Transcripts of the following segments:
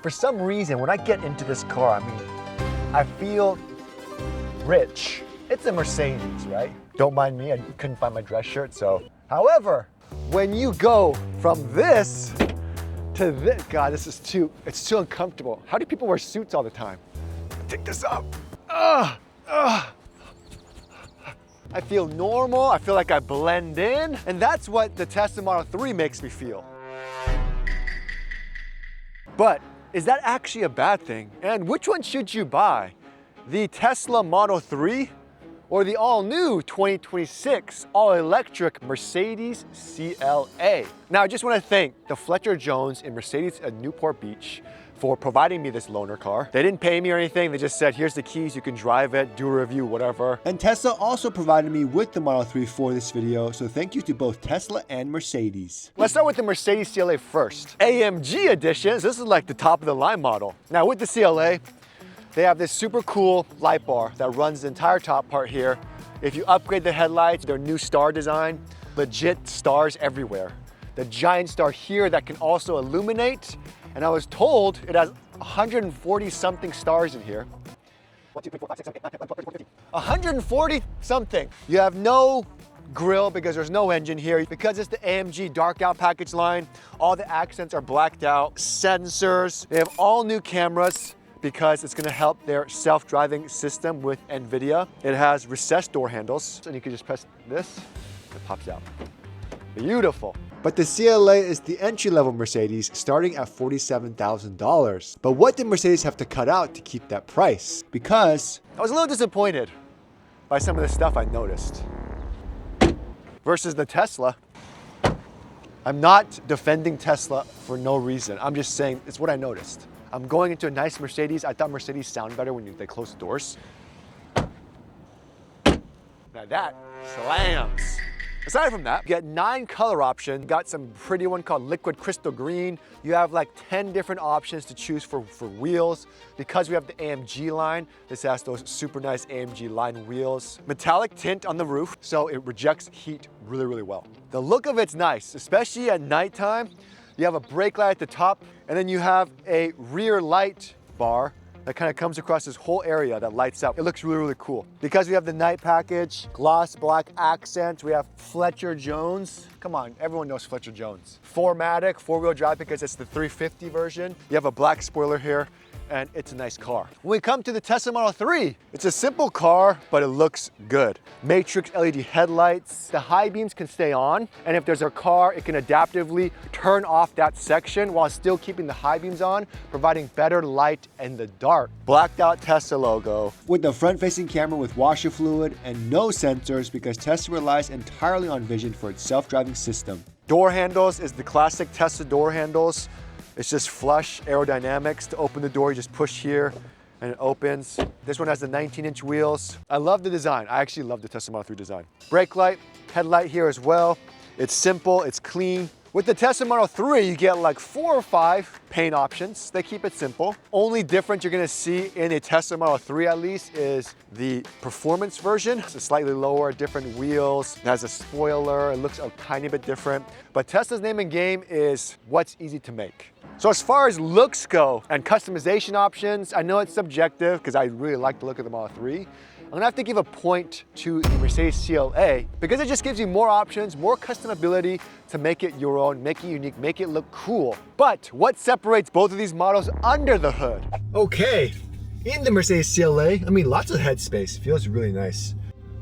For some reason, when I get into this car, I feel rich. It's a Mercedes, right? Don't mind me, I couldn't find my dress shirt, so. However, when you go from this to this, God, it's too uncomfortable. How do people wear suits all the time? Take this up. I feel normal, I feel like I blend in, and that's what the Tesla Model 3 makes me feel. But is that actually a bad thing? And which one should you buy? The Tesla Model 3 or the all-new 2026 all-electric Mercedes CLA? Now, I just want to thank the Fletcher Jones in Mercedes at Newport Beach for providing me this loaner car. They didn't pay me or anything. They just said, here's the keys, you can drive it, do a review, whatever. And Tesla also provided me with the Model 3 for this video, so thank you to both Tesla and Mercedes. Let's start with the Mercedes CLA first. AMG editions, this is like the top of the line model. Now with the CLA, they have this super cool light bar that runs the entire top part here. If you upgrade the headlights, their new star design, legit stars everywhere. The giant star here that can also illuminate. And I was told it has 140 something stars in here. 1, 2, 3, 4, 5, 6, 7, 8, 9, 10, 11, 12, 140 something. You have no grille because there's no engine here. Because it's the AMG dark out package line, all the accents are blacked out. Sensors, they have all new cameras because it's gonna help their self-driving system with NVIDIA. It has recessed door handles, and you can just press this, it pops out. Beautiful. But the CLA is the entry-level Mercedes starting at $47,000. But what did Mercedes have to cut out to keep that price? Because I was a little disappointed by some of the stuff I noticed. Versus the Tesla. I'm not defending Tesla for no reason. I'm just saying it's what I noticed. I'm going into a nice Mercedes. I thought Mercedes sound better when they close the doors. Now that slams. Aside from that, you get 9 color options. Got some pretty one called Liquid Crystal Green. You have like 10 different options to choose for wheels. Because we have the AMG line, this has those super nice AMG line wheels. Metallic tint on the roof, so it rejects heat really, really well. The look of it's nice, especially at nighttime. You have a brake light at the top, and then you have a rear light bar that kind of comes across this whole area that lights up. It looks really, really cool. Because we have the night package, gloss black accents, we have Fletcher Jones. Come on, everyone knows Fletcher Jones. 4MATIC, 4-wheel drive because it's the 350 version. You have a black spoiler here, and it's a nice car. When we come to the Tesla Model 3, it's a simple car, but it looks good. Matrix LED headlights, the high beams can stay on, and if there's a car, it can adaptively turn off that section while still keeping the high beams on, providing better light in the dark. Blacked out Tesla logo. With the front-facing camera with washer fluid and no sensors because Tesla relies entirely on vision for its self-driving system. Door handles is the classic Tesla door handles. It's just flush aerodynamics. To open the door, you just push here and it opens. This one has the 19-inch wheels. I love the design. I actually love the Tesla Model 3 design. Brake light, headlight here as well. It's simple, it's clean. With the Tesla Model 3, you get like 4 or 5 paint options. They keep it simple. Only difference you're gonna see in a Tesla Model 3 at least is the performance version. It's slightly lower, different wheels. It has a spoiler, it looks a tiny bit different. But Tesla's name and game is what's easy to make. So as far as looks go and customization options, I know it's subjective because I really like the look of the Model 3. I'm gonna have to give a point to the Mercedes CLA because it just gives you more options, more customability to make it your own, make it unique, make it look cool. But what separates both of these models under the hood? Okay, in the Mercedes CLA, lots of headspace, feels really nice.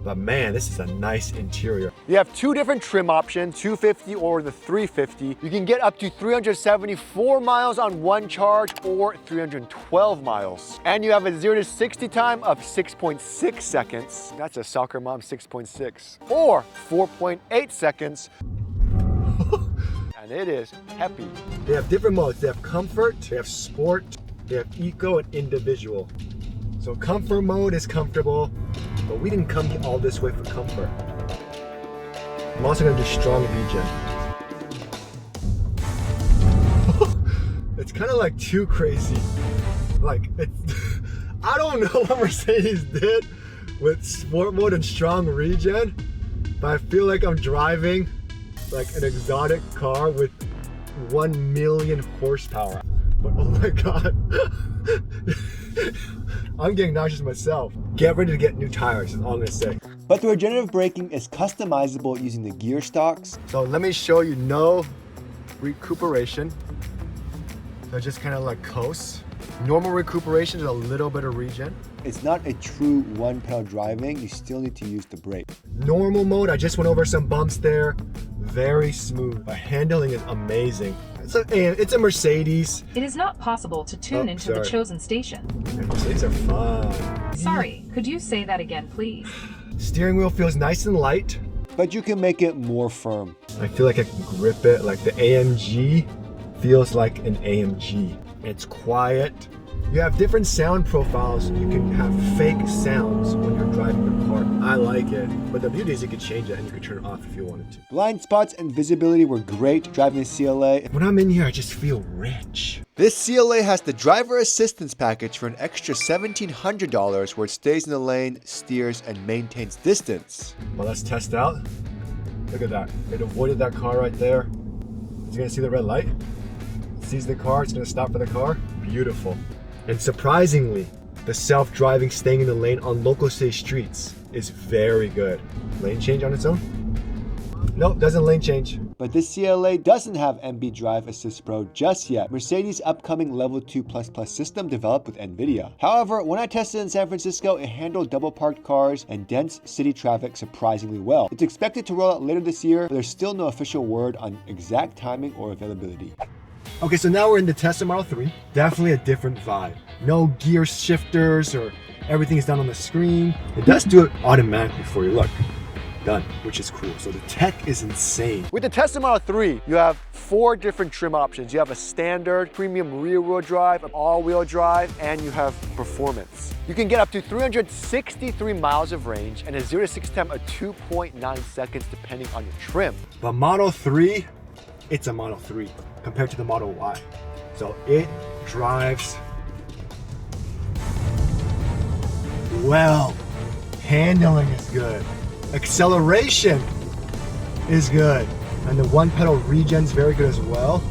But man, this is a nice interior. You have 2 different trim options, 250 or the 350. You can get up to 374 miles on one charge or 312 miles. And you have a 0 to 60 time of 6.6 seconds. That's a soccer mom 6.6. Or 4.8 seconds. And it is happy. They have different modes. They have comfort, they have sport, they have eco and individual. So comfort mode is comfortable, but we didn't come all this way for comfort. I'm also gonna do strong regen. It's kind of like too crazy. Like, it's, I don't know what Mercedes did with sport mode and strong regen, but I feel like I'm driving like an exotic car with 1 million horsepower. But oh my God. I'm getting nauseous myself. Get ready to get new tires, is all I'm gonna say. But the regenerative braking is customizable using the gear stocks. So let me show you, no recuperation. So just kind of like coast. Normal recuperation is a little bit of regen. It's not a true one pedal driving. You still need to use the brake. Normal mode, I just went over some bumps there. Very smooth. The handling is amazing. It's a Mercedes. It is not possible to tune into the chosen station. Mercedes are fun. Sorry, could you say that again, please? Steering wheel feels nice and light, but you can make it more firm. I feel like I can grip it. Like the AMG feels like an AMG. It's quiet. You have different sound profiles. You can have fake sounds when you're driving the car. I like it. But the beauty is you could change it and you could turn it off if you wanted to. Blind spots and visibility were great driving the CLA. When I'm in here, I just feel rich. This CLA has the driver assistance package for an extra $1,700 where it stays in the lane, steers, and maintains distance. Well, let's test out. Look at that. It avoided that car right there. It's gonna see the red light. It sees the car, it's gonna stop for the car. Beautiful. And surprisingly, the self-driving staying in the lane on local city streets is very good. Lane change on its own? Nope, doesn't lane change. But this CLA doesn't have MB Drive Assist Pro just yet. Mercedes' upcoming Level 2++ system developed with NVIDIA. However, when I tested in San Francisco, it handled double parked cars and dense city traffic surprisingly well. It's expected to roll out later this year, but there's still no official word on exact timing or availability. Okay, so now we're in the Tesla Model 3. Definitely a different vibe. No gear shifters or everything is done on the screen. It does do it automatically for you. Look, done, which is cool. So the tech is insane. With the Tesla Model 3, you have 4 different trim options. You have a standard, premium rear-wheel drive, an all-wheel drive, and you have performance. You can get up to 363 miles of range and a 0 to 60 time of 2.9 seconds depending on your trim. But Model 3, it's a Model 3 compared to the Model Y. So it drives well. Handling is good. Acceleration is good. And the one pedal regen is very good as well.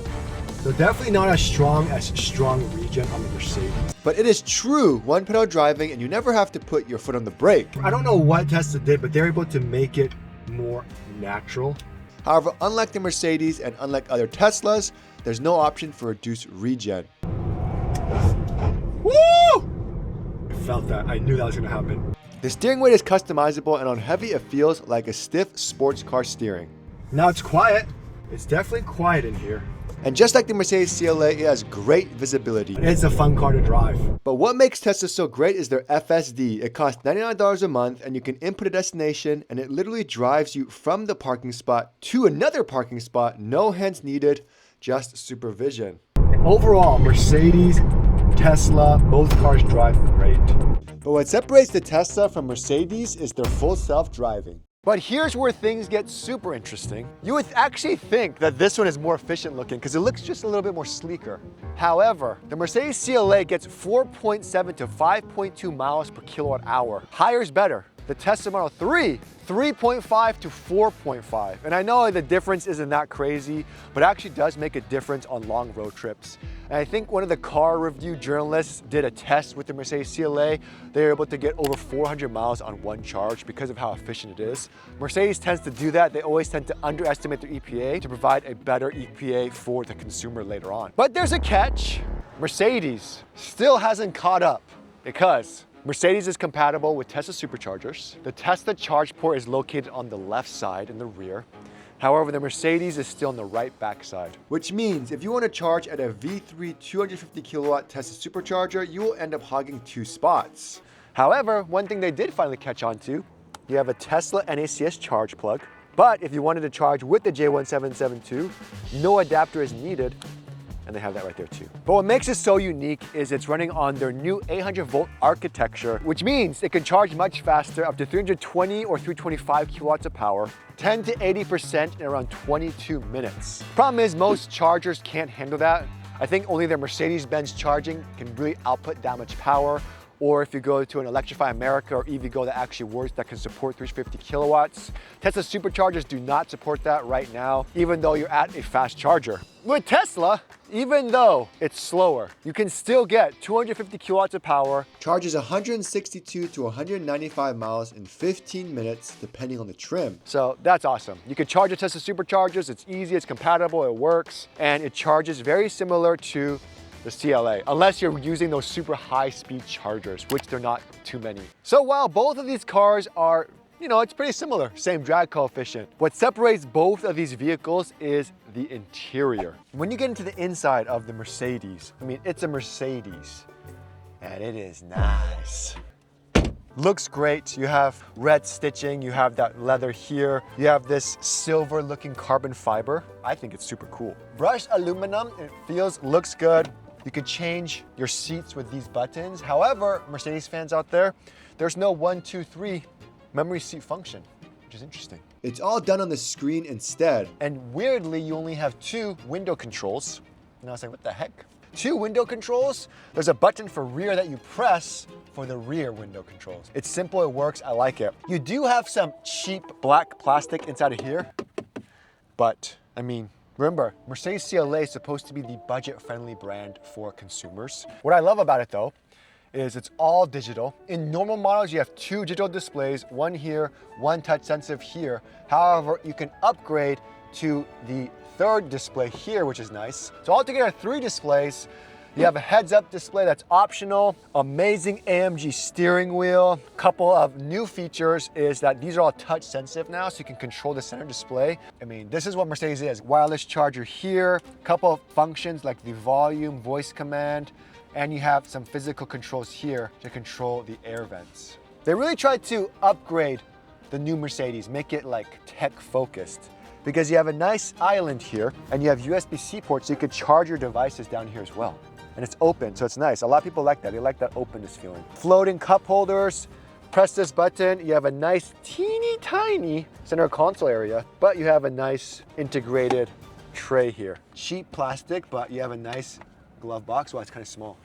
So definitely not as strong regen on the Mercedes. But it is true one pedal driving and you never have to put your foot on the brake. I don't know what Tesla did, but they're able to make it more natural. However, unlike the Mercedes and unlike other Teslas, there's no option for reduced regen. Woo! I felt that. I knew that was going to happen. The steering weight is customizable, and on heavy, it feels like a stiff sports car steering. Now it's quiet. It's definitely quiet in here. And just like the Mercedes CLA, it has great visibility. It's a fun car to drive. But what makes Tesla so great is their FSD. It costs $99 a month and you can input a destination and it literally drives you from the parking spot to another parking spot. No hands needed, just supervision. Overall, Mercedes, Tesla, both cars drive great. But what separates the Tesla from Mercedes is their full self-driving. But here's where things get super interesting. You would actually think that this one is more efficient looking because it looks just a little bit more sleeker. However, the Mercedes CLA gets 4.7 to 5.2 miles per kilowatt hour. Higher is better. The Tesla Model 3, 3.5 to 4.5. And I know the difference isn't that crazy, but it actually does make a difference on long road trips. And I think one of the car review journalists did a test with the Mercedes CLA. They were able to get over 400 miles on one charge because of how efficient it is. Mercedes tends to do that. They always tend to underestimate their EPA to provide a better EPA for the consumer later on. But there's a catch. Mercedes still hasn't caught up because Mercedes is compatible with Tesla superchargers. The Tesla charge port is located on the left side in the rear. However, the Mercedes is still on the right backside. Which means if you want to charge at a V3 250 kilowatt Tesla supercharger, you will end up hogging 2 spots. However, one thing they did finally catch on to, you have a Tesla NACS charge plug. But if you wanted to charge with the J1772, no adapter is needed. And they have that right there too. But what makes it so unique is it's running on their new 800 volt architecture, which means it can charge much faster, up to 320 or 325 kilowatts of power, 10 to 80% in around 22 minutes. Problem is most chargers can't handle that. I think only their Mercedes-Benz charging can really output that much power, or if you go to an Electrify America or EVgo that actually works, that can support 350 kilowatts. Tesla superchargers do not support that right now, even though you're at a fast charger. With Tesla, even though it's slower, you can still get 250 kilowatts of power, charges 162 to 195 miles in 15 minutes, depending on the trim. So that's awesome. You can charge a Tesla superchargers. It's easy, it's compatible, it works, and it charges very similar to the CLA, unless you're using those super high-speed chargers, which they're not too many. So while both of these cars are, you know, it's pretty similar, same drag coefficient. What separates both of these vehicles is the interior. When you get into the inside of the Mercedes, I mean, it's a Mercedes, and it is nice. Looks great. You have red stitching, you have that leather here, you have this silver looking carbon fiber. I think it's super cool. Brushed aluminum, it looks good. You can change your seats with these buttons. However, Mercedes fans out there, there's no 1, 2, 3 memory seat function, which is interesting. It's all done on the screen instead. And weirdly, you only have 2 window controls. And I was like, what the heck? 2 window controls. There's a button for rear that you press for the rear window controls. It's simple, it works, I like it. You do have some cheap black plastic inside of here, but I mean, remember, Mercedes CLA is supposed to be the budget-friendly brand for consumers. What I love about it though, is it's all digital. In normal models, you have 2 digital displays, one here, one touch sensitive here. However, you can upgrade to the 3rd display here, which is nice. So altogether 3 displays. You have a heads-up display that's optional, amazing AMG steering wheel. Couple of new features is that these are all touch sensitive now, so you can control the center display. I mean, this is what Mercedes is. Wireless charger here, couple of functions like the volume, voice command, and you have some physical controls here to control the air vents. They really tried to upgrade the new Mercedes, make it like tech focused, because you have a nice island here and you have USB-C ports so you could charge your devices down here as well. And it's open, so it's nice. A lot of people like that. They like that openness feeling. Floating cup holders. Press this button, you have a nice teeny tiny center console area, but you have a nice integrated tray here. Cheap plastic, but you have a nice glove box. Well, it's kind of small.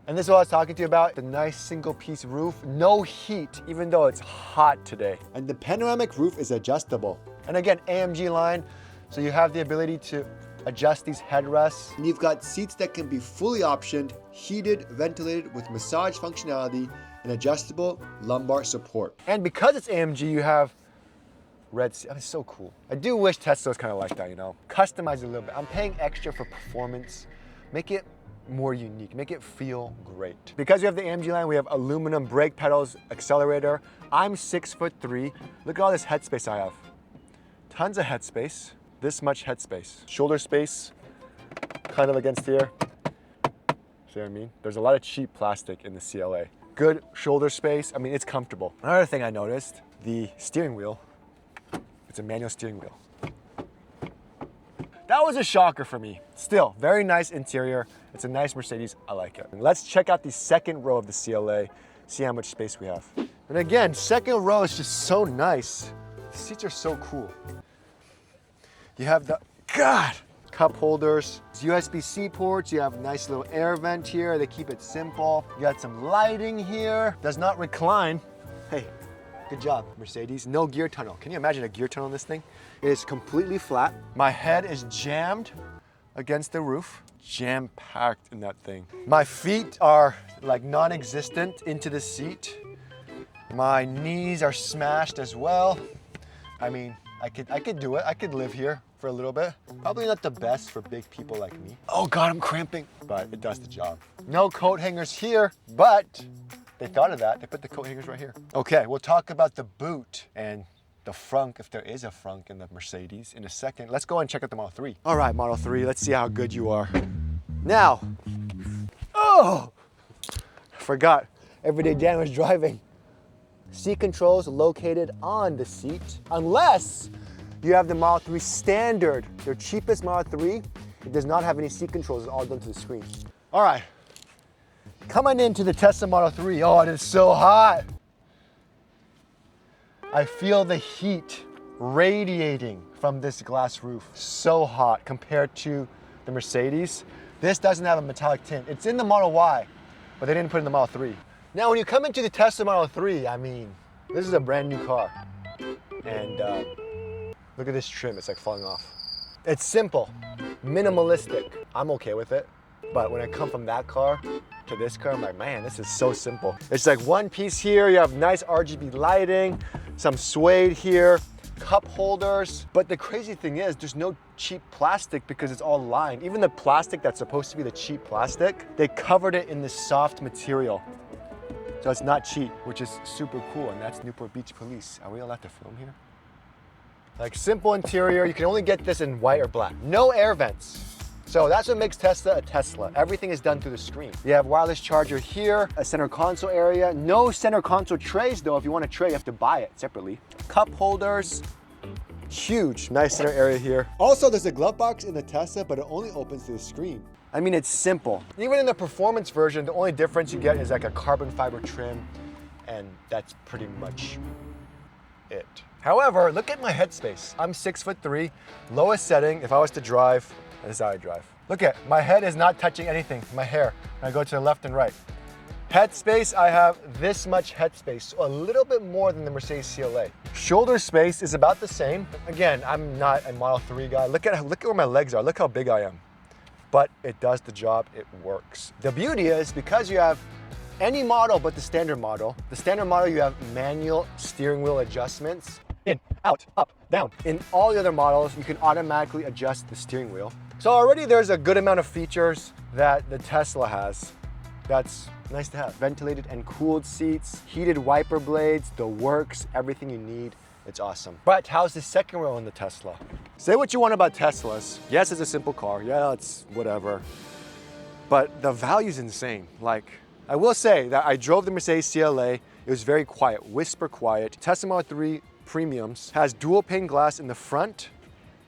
And this is what I was talking to you about, the nice single piece roof. No heat, even though it's hot today. And the panoramic roof is adjustable. And again, AMG line, so you have the ability to adjust these headrests. And you've got seats that can be fully optioned, heated, ventilated with massage functionality and adjustable lumbar support. And because it's AMG, you have red seats. It's so cool. I do wish Tesla's kind of like that, you know? Customize it a little bit. I'm paying extra for performance. Make it more unique, make it feel great. Because you have the AMG line, we have aluminum brake pedals, accelerator. I'm 6'3". Look at all this headspace I have. Tons of headspace. This much headspace. Shoulder space, kind of against here. See what I mean? There's a lot of cheap plastic in the CLA. Good shoulder space. I mean, it's comfortable. Another thing I noticed, the steering wheel, it's a manual steering wheel. That was a shocker for me. Still, very nice interior. It's a nice Mercedes, I like it. And let's check out the second row of the CLA, see how much space we have. And again, second row is just so nice. The seats are so cool. You have the, cup holders, USB-C ports, you have a nice little air vent here, they keep it simple. You got some lighting here, does not recline. Hey, good job, Mercedes. No gear tunnel. Can you imagine a gear tunnel on this thing? It is completely flat. My head is jammed against the roof, jam-packed in that thing. My feet are like non-existent into the seat. My knees are smashed as well. I mean, I could do it. I could live here for a little bit. Probably not the best for big people like me. Oh God, I'm cramping, but it does the job. No coat hangers here, but they thought of that. They put the coat hangers right here. Okay, we'll talk about the boot and the frunk, if there is a frunk in the Mercedes, in a second. Let's go and check out the Model 3. All right, Model 3, let's see how good you are. Now, oh, I forgot. Everyday Dan was driving. Seat controls located on the seat, unless you have the Model 3 standard. Their cheapest Model 3, it does not have any seat controls. It's all done to the screen. All right, coming into the Tesla Model 3. Oh, it is so hot. I feel the heat radiating from this glass roof. So hot compared to the Mercedes. This doesn't have a metallic tint. It's in the Model Y, but they didn't put it in the Model 3. Now, when you come into the Tesla Model 3, I mean, this is a brand new car. And look at this trim, it's like falling off. It's simple, minimalistic. I'm okay with it. But when I come from that car to this car, I'm like, man, this is so simple. It's like one piece here, you have nice RGB lighting, some suede here, cup holders. But the crazy thing is there's no cheap plastic because it's all lined. Even the plastic that's supposed to be the cheap plastic, they covered it in this soft material. So it's not cheap, which is super cool. And that's Newport Beach Police. Are we allowed to film here? Like simple interior, you can only get this in white or black. No air vents. So that's what makes Tesla a Tesla. Everything is done through the screen. You have wireless charger here, a center console area. No center console trays though. If you want a tray, you have to buy it separately. Cup holders, huge, nice center area here. Also, there's a glove box in the Tesla, but it only opens to the screen. I mean, it's simple. Even in the performance version, the only difference you get is like a carbon fiber trim, and that's pretty much it. However, look at my headspace. I'm 6'3", lowest setting. If I was to drive, this is how I drive. Look at, my head is not touching anything, my hair. I go to the left and right. Headspace, I have this much headspace, so a little bit more than the Mercedes CLA. Shoulder space is about the same. Again, I'm not a Model 3 guy. Look at where my legs are, look how big I am. But it does the job, it works. The beauty is, because you have any model but the standard model you have manual steering wheel adjustments. In, out, up, down. In all the other models, you can automatically adjust the steering wheel. So already there's a good amount of features that the Tesla has. That's nice to have. Ventilated and cooled seats, heated wiper blades, the works, everything you need. It's awesome. But how's the second row in the Tesla? Say what you want about Teslas. Yes, it's a simple car. Yeah, it's whatever. But the value's insane. Like, I will say that I drove the Mercedes CLA. It was very quiet, whisper quiet. Tesla Model 3 Premiums has dual pane glass in the front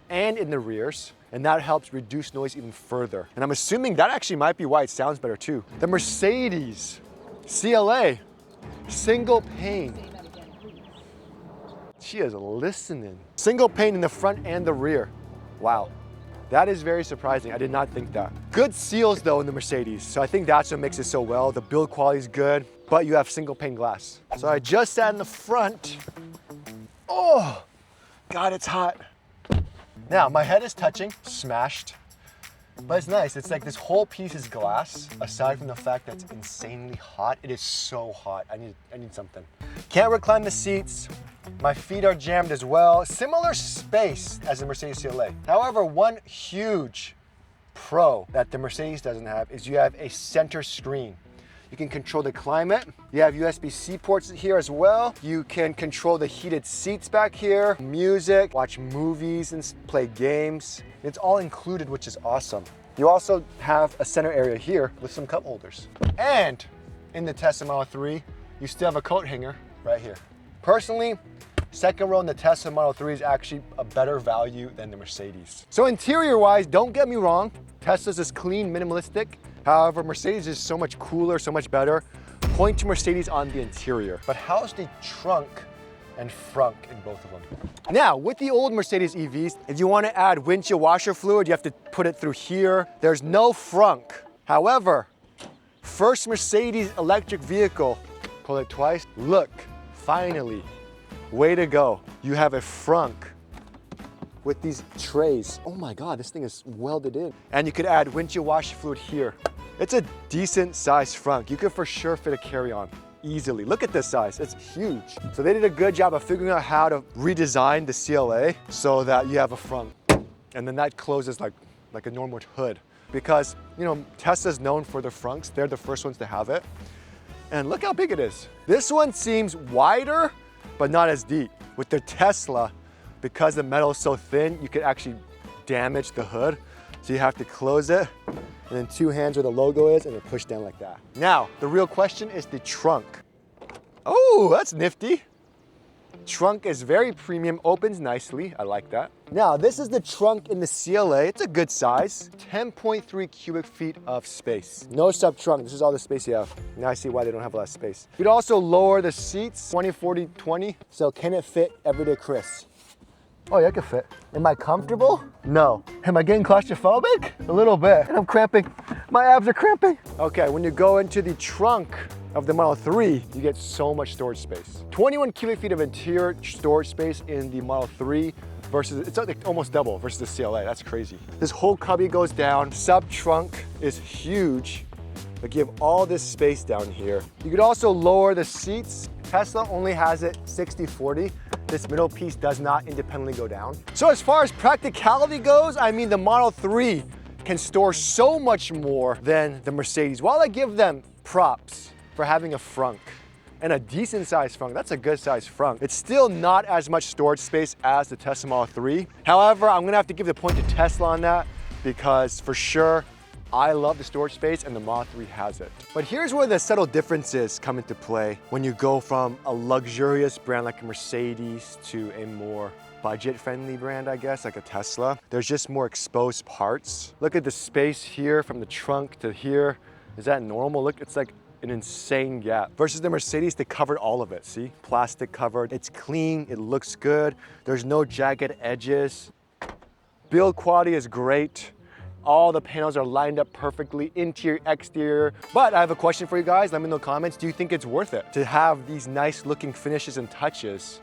and in the rears, and that helps reduce noise even further. And I'm assuming that actually might be why it sounds better too. The Mercedes CLA, single pane. She is listening. Single pane in the front and the rear. Wow. That is very surprising. I did not think that. Good seals though in the Mercedes. So I think that's what makes it so well. The build quality is good, but you have single pane glass. So I just sat in the front. Oh, God, it's hot. Now my head is touching, smashed, but it's nice. It's like this whole piece is glass. Aside from the fact that it's insanely hot, it is so hot. I need something. Can't recline the seats. My feet are jammed as well. Similar space as the Mercedes CLA. However, one huge pro that the Mercedes doesn't have is you have a center screen. You can control the climate. You have USB-C ports here as well. You can control the heated seats back here, music, watch movies and play games. It's all included, which is awesome. You also have a center area here with some cup holders. And in the Tesla Model 3, you still have a coat hanger right here. Personally, second row in the Tesla Model 3 is actually a better value than the Mercedes. So interior-wise, don't get me wrong, Tesla's is clean, minimalistic. However, Mercedes is so much cooler, so much better. Point to Mercedes on the interior. But how's the trunk and frunk in both of them? Now, with the old Mercedes EVs, if you want to add windshield washer fluid, you have to put it through here. There's no frunk. However, first Mercedes electric vehicle, pull it twice, look, finally, way to go. You have a frunk with these trays. Oh my God, this thing is welded in. And you could add windshield washer fluid here. It's a decent size frunk. You could for sure fit a carry-on easily. Look at this size, it's huge. So they did a good job of figuring out how to redesign the CLA so that you have a frunk. And then that closes like a normal hood. Because, you know, Tesla's known for their frunks. They're the first ones to have it. And look how big it is. This one seems wider, but not as deep. With the Tesla, because the metal is so thin, you could actually damage the hood. So you have to close it, and then two hands where the logo is, and then push down like that. Now, the real question is the trunk. Oh, that's nifty. Trunk is very premium, opens nicely. I like that. Now, this is the trunk in the CLA. It's a good size. 10.3 cubic feet of space. No sub trunk, this is all the space you have. Now I see why they don't have a lot of space. You could also lower the seats, 20, 40, 20. So can it fit everyday Chris? Oh yeah, it can fit. Am I comfortable? No. Am I getting claustrophobic? A little bit. And I'm cramping. My abs are cramping. Okay, when you go into the trunk, of the Model 3, you get so much storage space. 21 cubic feet of interior storage space in the Model 3 versus, it's like almost double versus the CLA. That's crazy. This whole cubby goes down. Sub trunk is huge. Like you have all this space down here. You could also lower the seats. Tesla only has it 60-40. This middle piece does not independently go down. So as far as practicality goes, I mean, the Model 3 can store so much more than the Mercedes. While I give them props for having a frunk and a decent sized frunk, that's a good sized frunk, it's still not as much storage space as the Tesla Model 3. However, I'm gonna have to give the point to Tesla on that because for sure, I love the storage space and the Model 3 has it. But here's where the subtle differences come into play when you go from a luxurious brand like a Mercedes to a more budget-friendly brand, I guess, like a Tesla. There's just more exposed parts. Look at the space here from the trunk to here. Is that normal? Look, it's like an insane gap. Versus the Mercedes, they covered all of it, see? Plastic covered, it's clean, it looks good. There's no jagged edges. Build quality is great. All the panels are lined up perfectly, interior, exterior. But I have a question for you guys. Let me know in the comments. Do you think it's worth it to have these nice looking finishes and touches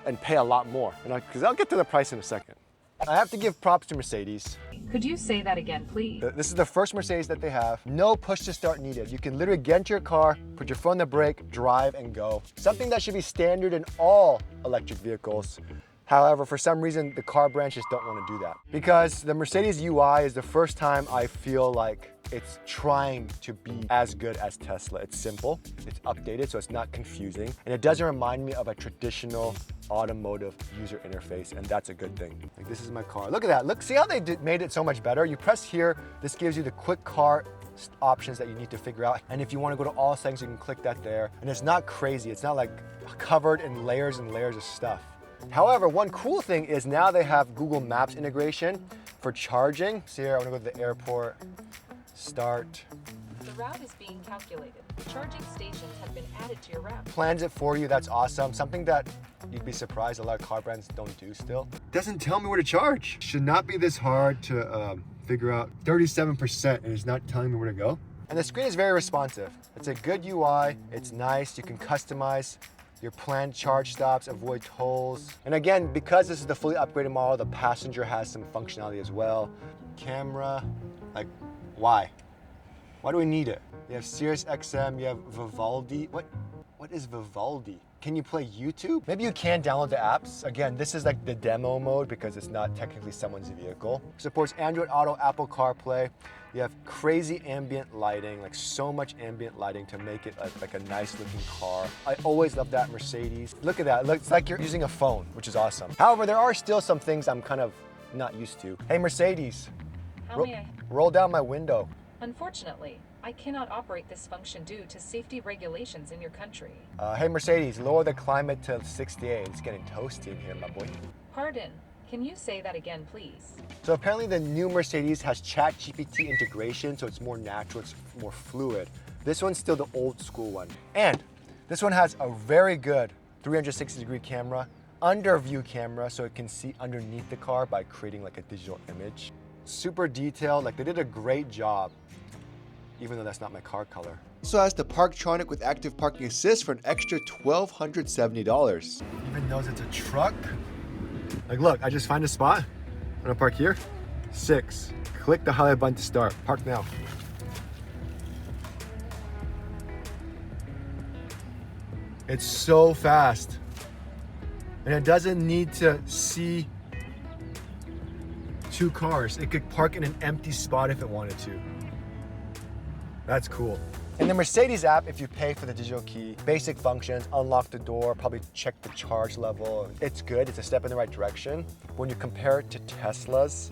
and pay a lot more? Because I'll get to the price in a second. I have to give props to Mercedes. Could you say that again, please? This is the first Mercedes that they have. No push to start needed. You can literally get into your car, put your foot on the brake, drive and go. Something that should be standard in all electric vehicles. However, for some reason, the car brands just don't want to do that. Because the Mercedes UI is the first time I feel like it's trying to be as good as Tesla. It's simple, it's updated, so it's not confusing. And it doesn't remind me of a traditional automotive user interface, and that's a good thing. Like, this is my car. Look at that. Look, see how they made it so much better? You press here, this gives you the quick car options that you need to figure out. And if you want to go to all settings, you can click that there. And it's not crazy. It's not like covered in layers and layers of stuff. However, one cool thing is now they have Google Maps integration for charging. See here, I want to go to the airport, start. The route is being calculated. Charging stations have been added to your route. Plans it for you, that's awesome. Something that you'd be surprised a lot of car brands don't do still. Doesn't tell me where to charge. Should not be this hard to figure out. 37% and it's not telling me where to go. And the screen is very responsive. It's a good UI, it's nice, you can customize your planned charge stops, avoid tolls. And again, because this is the fully upgraded model, the passenger has some functionality as well. Camera, like, why? Why do we need it? You have Sirius XM, you have Vivaldi. What is Vivaldi? Can you play YouTube? Maybe you can download the apps. Again, this is like the demo mode because it's not technically someone's vehicle. Supports Android Auto, Apple CarPlay. You have crazy ambient lighting, like so much ambient lighting to make it like a nice looking car. I always love that Mercedes. Look at that, it looks like you're using a phone, which is awesome. However, there are still some things I'm kind of not used to. Hey Mercedes, roll down my window. Unfortunately, I cannot operate this function due to safety regulations in your country. Hey Mercedes, lower the climate to 68. It's getting toasty in here, my boy. Pardon, can you say that again, please? So apparently the new Mercedes has ChatGPT integration, so it's more natural, it's more fluid. This one's still the old school one. And this one has a very good 360-degree camera, under view camera, so it can see underneath the car by creating like a digital image. Super detailed, like they did a great job, even though that's not my car color. Also has the Parktronic with active parking assist for an extra $1,270. Even though it's a truck, like look, I just find a spot. I'm gonna park here. 6. Click the highlight button to start. Park now. It's so fast. And it doesn't need to see 2 cars. It could park in an empty spot if it wanted to. That's cool. In the Mercedes app, if you pay for the digital key, basic functions, unlock the door, probably check the charge level. It's good, it's a step in the right direction. When you compare it to Tesla's,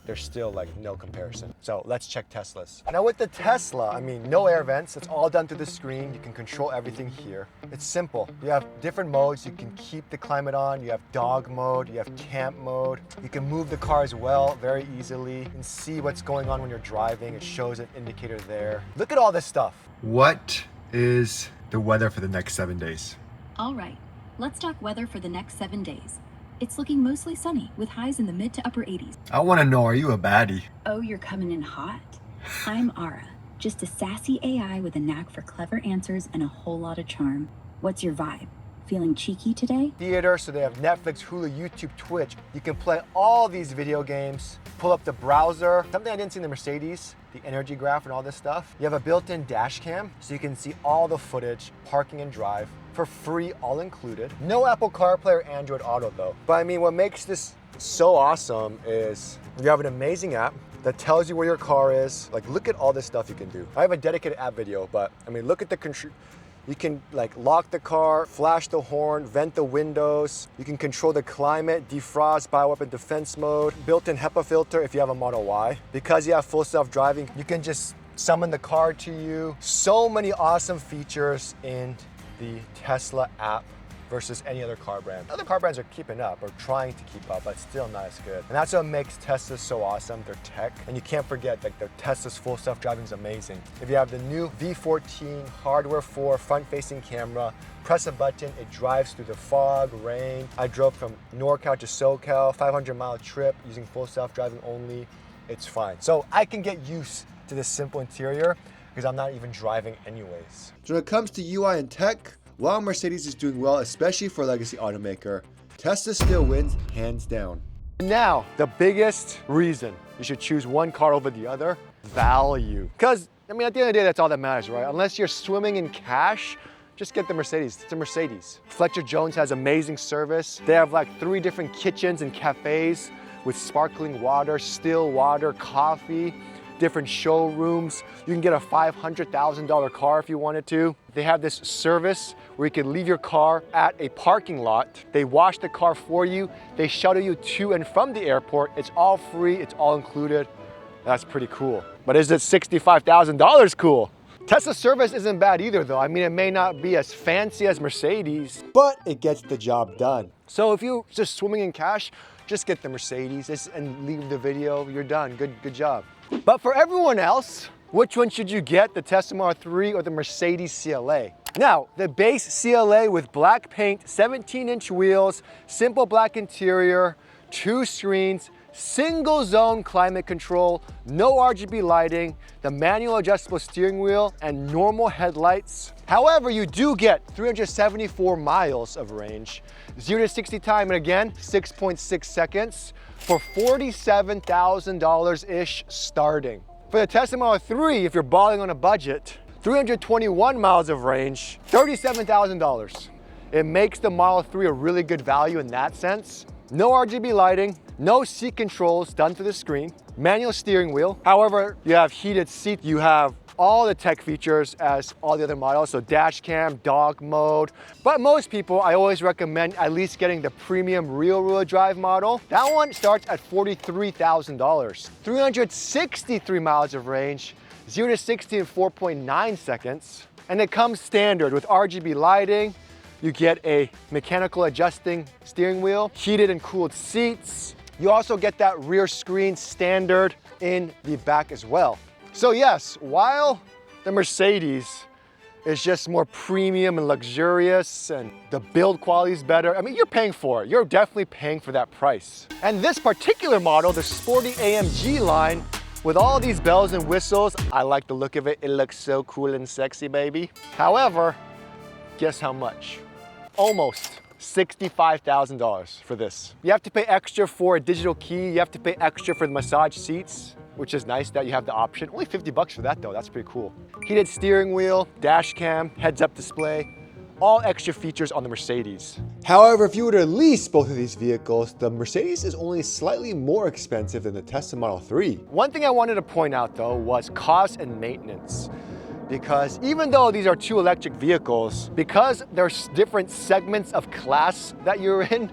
there's still like no comparison. So let's check Tesla's. Now with the Tesla, I mean, no air vents, it's all done through the screen. You can control everything here. It's simple. You have different modes. You can keep the climate on. You have dog mode, you have camp mode. You can move the car as well very easily. You can see what's going on when you're driving. It shows an indicator there. Look at all this stuff. What is the weather for the next 7 days? All right, let's talk weather for the next 7 days. It's looking mostly sunny with highs in the mid to upper 80s. I want to know, are you a baddie? Oh, you're coming in hot? I'm Ara, Just a sassy AI with a knack for clever answers and a whole lot of charm. What's your vibe? Feeling cheeky today? Theater, so they have Netflix, Hulu, YouTube, Twitch. You can play all these video games, pull up the browser. Something I didn't see in the Mercedes, the energy graph and all this stuff. You have a built-in dash cam, so you can see all the footage, parking and drive, for free, all included. No Apple CarPlay or Android Auto though. But I mean, what makes this so awesome is you have an amazing app that tells you where your car is. Like, look at all this stuff you can do. I have a dedicated app video, but I mean, look at the control. You can like lock the car, flash the horn, vent the windows. You can control the climate, defrost, bioweapon defense mode, built-in HEPA filter if you have a Model Y. Because you have full self-driving, you can just summon the car to you. So many awesome features in the Tesla app versus any other car brand. Other car brands are keeping up or trying to keep up, but still not as good. And that's what makes Tesla so awesome, their tech. And you can't forget that the Tesla's full self-driving is amazing. If you have the new V14 hardware 4 front-facing camera, press a button, it drives through the fog, rain. I drove from NorCal to SoCal, 500-mile trip using full self-driving only. It's fine. So I can get used to this simple interior because I'm not even driving anyways. So when it comes to UI and tech, while Mercedes is doing well, especially for a legacy automaker, Tesla still wins hands down. Now, the biggest reason you should choose one car over the other, value. Because, I mean, at the end of the day, that's all that matters, right? Unless you're swimming in cash, just get the Mercedes. It's a Mercedes. Fletcher Jones has amazing service. They have like 3 different kitchens and cafes with sparkling water, still water, coffee, different showrooms. You can get a $500,000 car if you wanted to. They have this service where you can leave your car at a parking lot. They wash the car for you. They shuttle you to and from the airport. It's all free, it's all included. That's pretty cool. But is it $65,000 cool? Tesla service isn't bad either though. I mean, it may not be as fancy as Mercedes, but it gets the job done. So if you're just swimming in cash, just get the Mercedes and leave the video, you're done, good job. But for everyone else, which one should you get, the Tesla Model 3 or the Mercedes CLA? Now, the base CLA with black paint, 17-inch wheels, simple black interior, 2 screens, single zone climate control, no RGB lighting, the manual adjustable steering wheel, and normal headlights. However, you do get 374 miles of range, 0 to 60 time, and again, 6.6 seconds for $47,000-ish starting. For the Tesla Model 3, if you're balling on a budget, 321 miles of range, $37,000. It makes the Model 3 a really good value in that sense. No RGB lighting, no seat controls done through the screen, manual steering wheel. However, you have heated seats, you have all the tech features as all the other models, so dash cam, dog mode. But most people, I always recommend at least getting the premium rear-wheel drive model. That one starts at $43,000. 363 miles of range, 0 to 60 in 4.9 seconds. And it comes standard with RGB lighting. You get a mechanical adjusting steering wheel, heated and cooled seats. You also get that rear screen standard in the back as well. So yes, while the Mercedes is just more premium and luxurious and the build quality is better, I mean, you're paying for it. You're definitely paying for that price. And this particular model, the sporty AMG line, with all these bells and whistles, I like the look of it. It looks so cool and sexy, baby. However, guess how much? Almost $65,000 for this. You have to pay extra for a digital key. You have to pay extra for the massage seats, which is nice that you have the option. Only 50 bucks for that though, that's pretty cool. Heated steering wheel, dash cam, heads-up display, all extra features on the Mercedes. However, if you were to lease both of these vehicles, the Mercedes is only slightly more expensive than the Tesla Model 3. One thing I wanted to point out though was cost and maintenance. Because even though these are 2 electric vehicles, because there's different segments of class that you're in,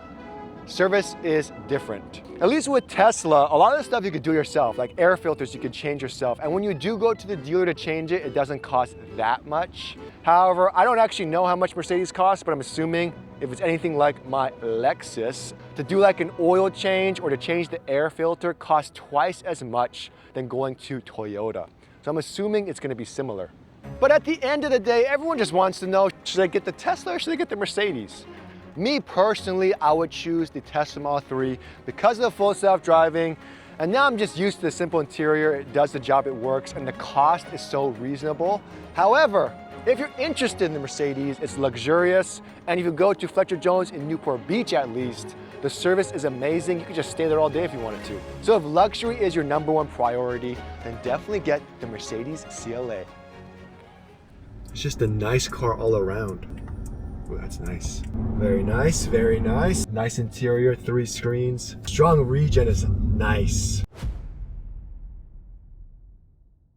service is different. At least with Tesla, a lot of the stuff you could do yourself, like air filters you could change yourself. And when you do go to the dealer to change it, it doesn't cost that much. However, I don't actually know how much Mercedes costs, but I'm assuming if it's anything like my Lexus, to do like an oil change or to change the air filter costs twice as much than going to Toyota. So I'm assuming it's gonna be similar. But at the end of the day, everyone just wants to know, should I get the Tesla or should I get the Mercedes? Me personally, I would choose the Tesla Model 3 because of the full self-driving, And now I'm just used to the simple interior. It does the job, it works, and the cost is so reasonable. However, if you're interested in the Mercedes, it's luxurious, and if you go to Fletcher Jones in Newport Beach at least, the service is amazing. You could just stay there all day if you wanted to. So if luxury is your #1 priority, then definitely get the Mercedes CLA. It's just a nice car all around. Ooh, that's nice. Very nice, very nice. Nice interior, 3 screens. Strong regen is nice.